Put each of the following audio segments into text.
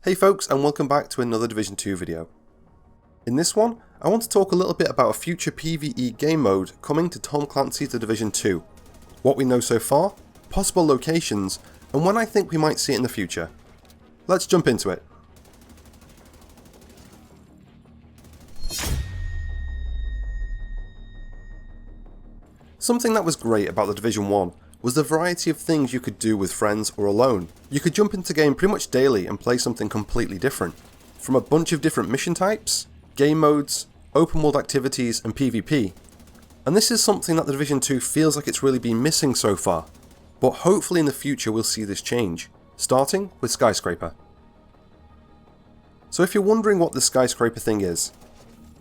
Hey folks, and welcome back to another Division 2 video. In this one, I want to talk a little bit about a future PvE game mode coming to Tom Clancy's The Division 2, what we know so far, possible locations, and when I think we might see it in the future. Let's jump into it. Something that was great about The Division 1 was the variety of things you could do with friends or alone. You could jump into game pretty much daily and play something completely different. From a bunch of different mission types, game modes, open world activities and PvP. And this is something that The Division 2 feels like it's really been missing so far. But hopefully in the future we'll see this change, starting with Skyscraper. So if you're wondering what the Skyscraper thing is,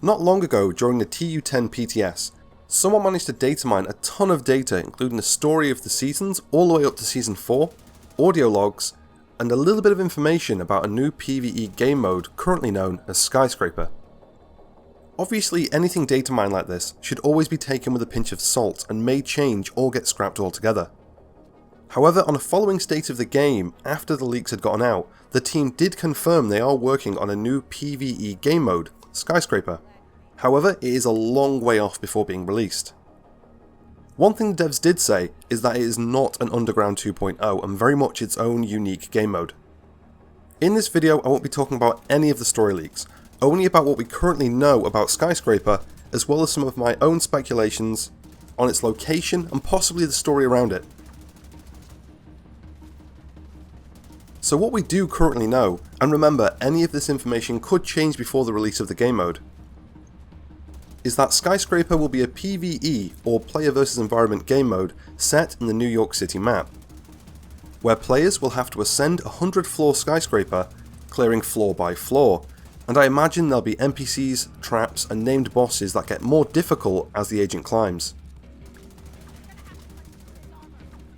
not long ago during the TU10 PTS, someone managed to data mine a ton of data, including the story of the seasons all the way up to season 4, audio logs, and a little bit of information about a new PvE game mode currently known as Skyscraper. Obviously anything data mined like this should always be taken with a pinch of salt and may change or get scrapped altogether. However, on a following state of the game after the leaks had gotten out, the team did confirm they are working on a new PvE game mode, Skyscraper. However, it is a long way off before being released. One thing the devs did say is that it is not an Underground 2.0 and very much its own unique game mode. In this video I won't be talking about any of the story leaks, only about what we currently know about Skyscraper, as well as some of my own speculations on its location and possibly the story around it. So what we do currently know, and remember any of this information could change before the release of the game mode, is that Skyscraper will be a PvE or player versus environment game mode set in the New York City map, where players will have to ascend a 100-floor skyscraper, clearing floor by floor, and I imagine there'll be NPCs, traps and named bosses that get more difficult as the agent climbs.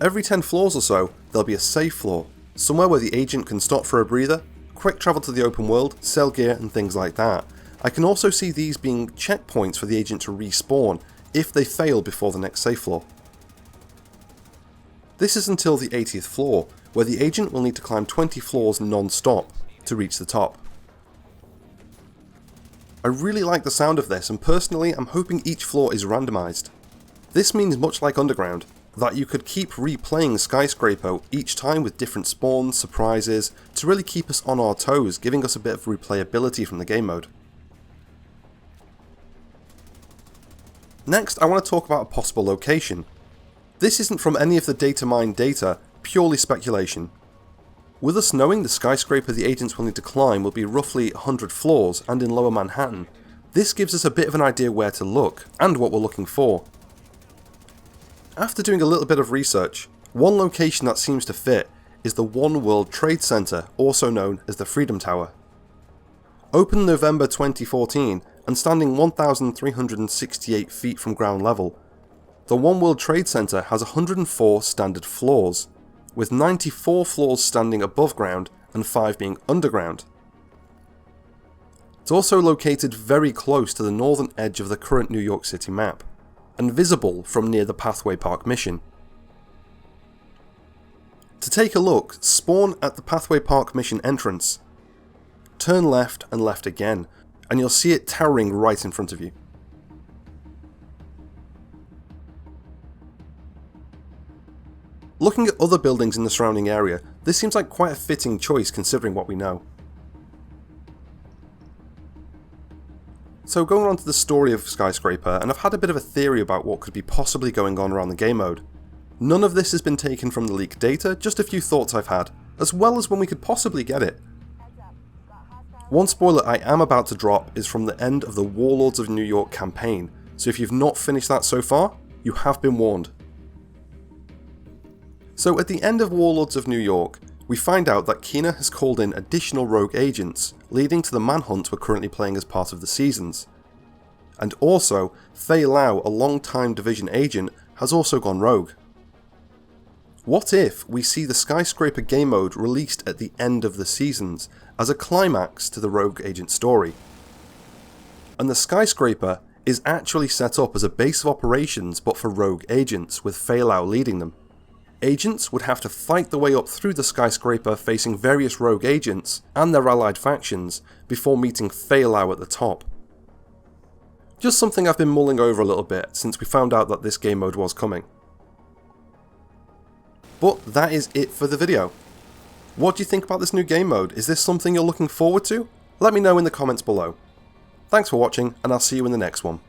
Every 10 floors or so there'll be a safe floor, somewhere where the agent can stop for a breather, quick travel to the open world, sell gear and things like that. I can also see these being checkpoints for the agent to respawn if they fail before the next safe floor. This is until the 80th floor, where the agent will need to climb 20 floors non-stop to reach the top. I really like the sound of this, and personally I'm hoping each floor is randomised. This means, much like Underground, that you could keep replaying Skyscraper each time with different spawns, surprises, to really keep us on our toes, giving us a bit of replayability from the game mode. Next, I want to talk about a possible location. This isn't from any of the data mined data, purely speculation. With us knowing the skyscraper the agents will need to climb will be roughly 100 floors and in lower Manhattan, this gives us a bit of an idea where to look, and what we're looking for. After doing a little bit of research, one location that seems to fit is the One World Trade Center, also known as the Freedom Tower. Opened November 2014, and standing 1,368 feet from ground level, the One World Trade Center has 104 standard floors, with 94 floors standing above ground and 5 being underground. It's also located very close to the northern edge of the current New York City map, and visible from near the Pathway Park mission. To take a look, spawn at the Pathway Park mission entrance, turn left and left again, and you'll see it towering right in front of you. Looking at other buildings in the surrounding area, this seems like quite a fitting choice considering what we know. So going on to the story of Skyscraper, and I've had a bit of a theory about what could be possibly going on around the game mode. None of this has been taken from the leaked data, just a few thoughts I've had, as well as when we could possibly get it. One spoiler I am about to drop is from the end of the Warlords of New York campaign, so if you've not finished that so far, you have been warned. So at the end of Warlords of New York, we find out that Kina has called in additional rogue agents, leading to the manhunt we're currently playing as part of the seasons. And also, Fei Lao, a long-time Division agent, has also gone rogue. What if we see the Skyscraper game mode released at the end of the seasons, as a climax to the rogue agent story? And the Skyscraper is actually set up as a base of operations but for rogue agents, with Fei Lao leading them. Agents would have to fight their way up through the skyscraper facing various rogue agents and their allied factions before meeting Failau at the top. Just something I've been mulling over a little bit since we found out that this game mode was coming. But that is it for the video. What do you think about this new game mode? Is this something you're looking forward to? Let me know in the comments below. Thanks for watching, and I'll see you in the next one.